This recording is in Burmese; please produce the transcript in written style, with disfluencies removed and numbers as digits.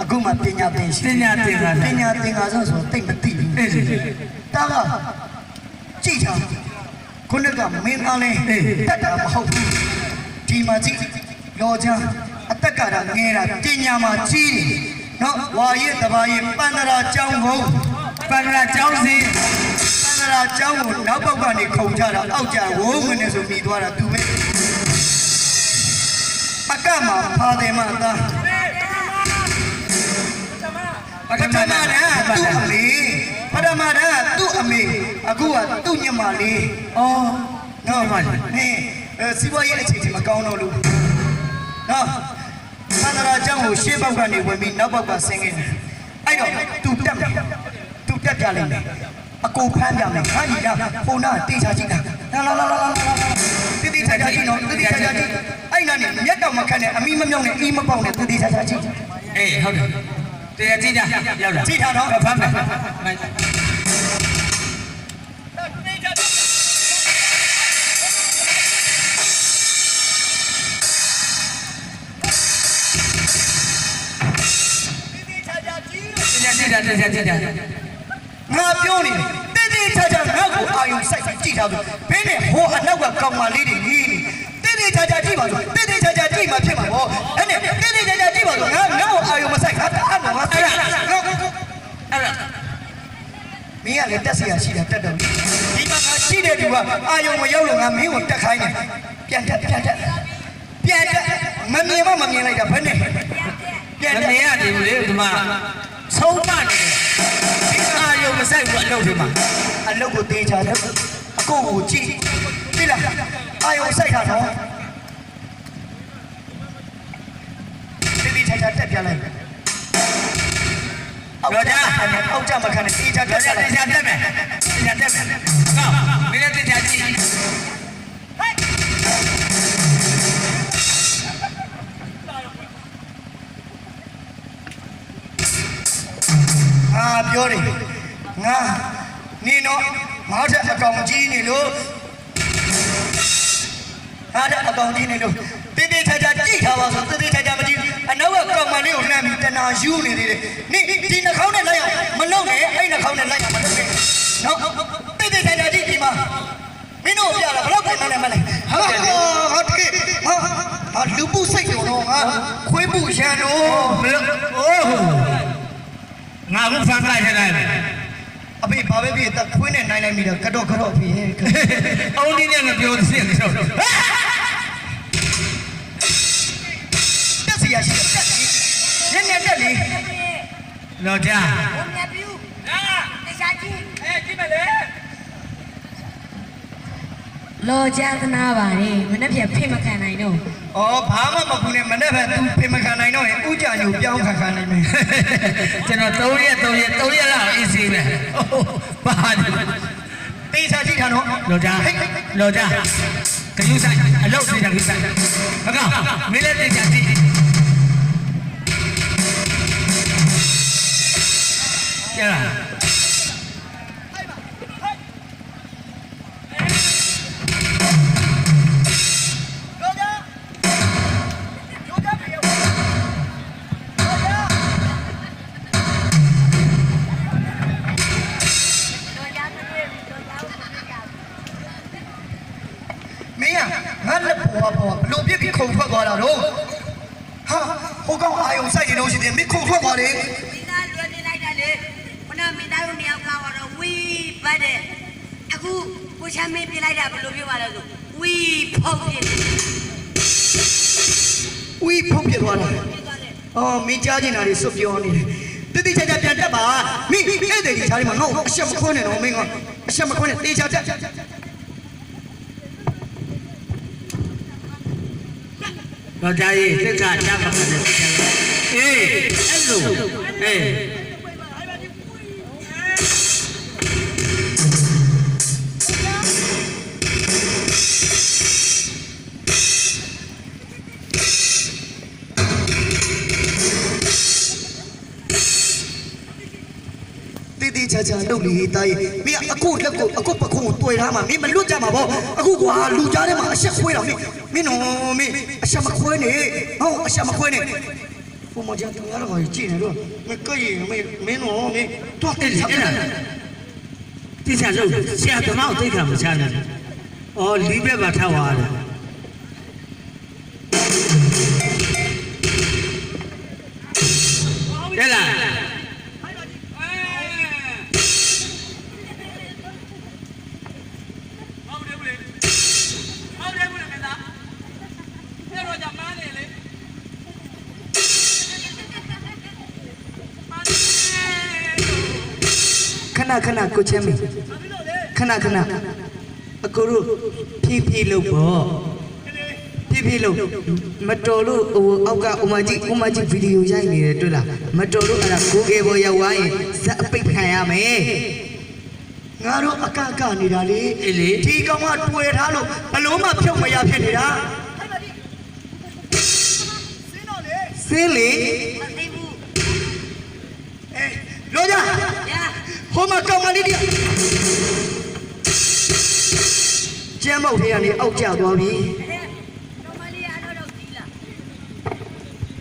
အခုမှပညာသင်ရှိပညာသင်္ကာဆိုတိတ်မသိဘူးတာကကြည့်ချာခုနကမင်းသားလေးတက်တာမဟုတ်ဘူးဒီမှာကြည့်လောချမ်းအသက်ကာငဲတာပညာမှာကြီးတယ်နော်ဝါရဲတဘာရဲပန္နရာကျောင်းကိုပန္နရာကျောင်းစီပန္နရာကျောင်းကိုနောက်ပေါက်ကနေခုံချတာအောက်ကျဝုန်းဝင်နေဆိုပြီးသွားတာသူပဲအကမှာဖာတယ်မသားပထမဒါသူ့အမေပထမဒါသူ့အမေအခုကသူ့ညမလေးဩနော်မလေးစီးပွားရေးအခြေအနေမကောင်းတော့လို့နော်ပန္နရာကျောင်းကိုရှေ့ပေါက်ကနေဝင်ပြီးနောက်ပေါက်ကဆင်းခဲ့တယ်အဲ့တော့သူတက်ပြလိုက်တယ်အကုန်ဖမ်းပြမယ်ခါကြီးကဖုန်းသားတေးချကြည့်တာလာတိတိချာချာကြည့်နော်တိတိချာချာကြည့်အဲ့နာနေမျက်တောင်မခတ်နဲ့အမီးမမြောင်းနဲ့အီးမပေါက်နဲ့တိတိချာချာကြည့်အေးဟုတ်တယ်တရားကြည့်ကြရောက်တာကြည့်ထားတော့ဖမ်းမယ်ငါပြောနေတယ်တိတိချာချာငါ့ကိုအာယုံစိုက်ကြည့်ထားပြီဘင်းနဲ့ဟိုအနောက်ကကောင်မလေးတွေကြီးတိတိချာချာကြည့်ပါဆိုတိတိချာချာကြည့်မှဖြစ်မှာပေါ့အဲ့နဲ့တိတိချာချာကြည့်ပါဆိုငါ့ကိုအာယုံမစိုက်ငါတတ်တော့ငါစိုက်အဲ့ဒါမင်းကလည်းတက်เสียရှိတာတက်တော့ဒီမှာငါရှိတဲ့သူကအာယုံမရောက်လို့ငါမင်းကိုတက်ခိုင်းတယ်ပြန်တက်မမြင်မမြင်လိုက်တာဘယ်နဲ့ပြန်တက်မမြင်ရတယ်လေဒီမှာဆုံးမနေတယ်ဒီအာယုံမဆိုင်ဘူးအလုပ်တွေမှာအလုပ်ကိုတေးချတယ်အကိုကိုကြည့်သိလားအာယုံဆိုင်တာတော့တိတိကျကျတက်ပြလိုက်အောက်ကြအောက်ကြမခံနဲ့တေးချတက်ပြလိုက်တက်မယ်ကောင်းမင်းလည်းတေးချကြည့်ပြောတယ်ငါနေတော့ငါတဲ့အကောင်ကြီးနေလို့ငါတဲ့အကောင်ကြီးနေလို့တေးသေးချာချာကြည့်ထားပါဆိုတေးသေးချာချာမကြည့်အနောက်ကကောင်မလေးကိုနှမ်းပြီးတနာယူနေသေးတယ်နေဒီနှာခေါင်းနဲ့လိုက်အောင်မလုပ်နဲ့အဲ့နှာခေါင်းနဲ့လိုက်အောင်မလုပ်နဲ့နော်တေးသေးချာချာကြည့်ဒီမှာမင်းတို့ပြတာဘလောက်ခိုင်နေမလဲဟုတ်တယ်ဟာတိဟာလူပုစိတ်တော့ငါခွေးပုရန်တော့ငါကဖန်လိုက်ခဲ့တယ်အဖေဘာပဲဖြစ်တက်ခွေးနဲ့နိုင်လိုက်မိတော့ကတော့ဖေးအုံးလေးနဲ့ပြောစီကတော့တက်စီရရှိတက်စီညနေတက်လေလောကြဘုံမြတ်ပြူလာတေချာကြီးကြည့်မယ်လေ လောကြသနာပါလေမနေ့ပြန်ဖိမခံနိုင်တော့ဩဘာမှမပူနဲ့မနေ့ကသူဖိမခံနိုင်တော့ရင်ဥကြညိုပြောင်းခံနိုင်မယ်ကျွန်တော်3ရက်လောက်အေးစေးပဲဘာတေးစားကြည့်တာနော်လောကြကယူဆိုင်အလုပ်နေတာကိစ္စအကောင်မင်းလည်းတေးကြကြည့်ရလားငါလက်ပေါ်ဘလို့ပြစ်ပြီးခုံထွက်သွားတာတော့ဟာဟိုကောင်အာယုံစိုက်နေလို့ရှိတယ်မင်းခုံထွက်သွားတယ်ဒီသားလွယ်နေလိုက်တာလေခဏမိသားတို့နှစ်ယောက်ကတော့ဝီးပတ်တယ်အခုကိုချမ်းမင်းပြလိုက်တာဘယ်လိုပြောပါလဲဆိုဝီးဖုတ်ပြဝီးဖုတ်ပြသွားတာအော်မင်းကြားချင်တာတွေစွတ်ပြောနေတယ်တိတိကျကျပြန်တက်ပါမင်းအဲ့တဲ့ဒီခြားလေးမှာငါ့ကိုအရှက်မခွန်းနဲ့တော့မင်းကအရှက်မခွန်းနဲ့တေးချတက်တော့ဒါရေးသစ္စာတတ်မှာတယ်အေးအဲ့လိုအေးတေးချာချာလုပ်လေတားရေမင်းအခုလက်ကိုအခုပခုံးကိုတွေ့ထားမှာမင်းမလွတ်ကြမှာပေါ့အခုကွာလူကြားထဲမှာအရှက်ခွေးတာမင်းနော်မင်းအရှက်မခွေးနဲ့ဟုတ်အရှက်မခွေးနဲ့ဘုမကြတူရတော့ကြည့်နေတော့မကြည့်ရင်မင်းနော်မင်းတော့တေးချာတိကျလို့ဆရာသမားကိုသိခံမချနဲ့အော်လီးဘက်ပါထောက်သွားတယ်ရလားခဏကိုချမ်းမီခဏအကိုတို့ဖြည်းလို့ပေါ့ဖြည်းလို့မတော်လို့ဟိုအောက်ကဥမကြီးဗီဒီယိုရိုက်နေတယ်တွေ့လားမတော်လို့အဲ့ဒါကိုကေပေါ်ရောက်သွားရင်ဇက်အပိတ်ခံရမယ်ငါတို့အကနေတာလေဒီကောင်ကတွေ့ထားလို့ဘလို့မှဖြုတ်မရဖြစ်နေတာစင်းလေလောကြဟိုမှာကောင်မလေးတည်းကျမ်းမောက်ထဲကနေအောက်ကျသွားပြီ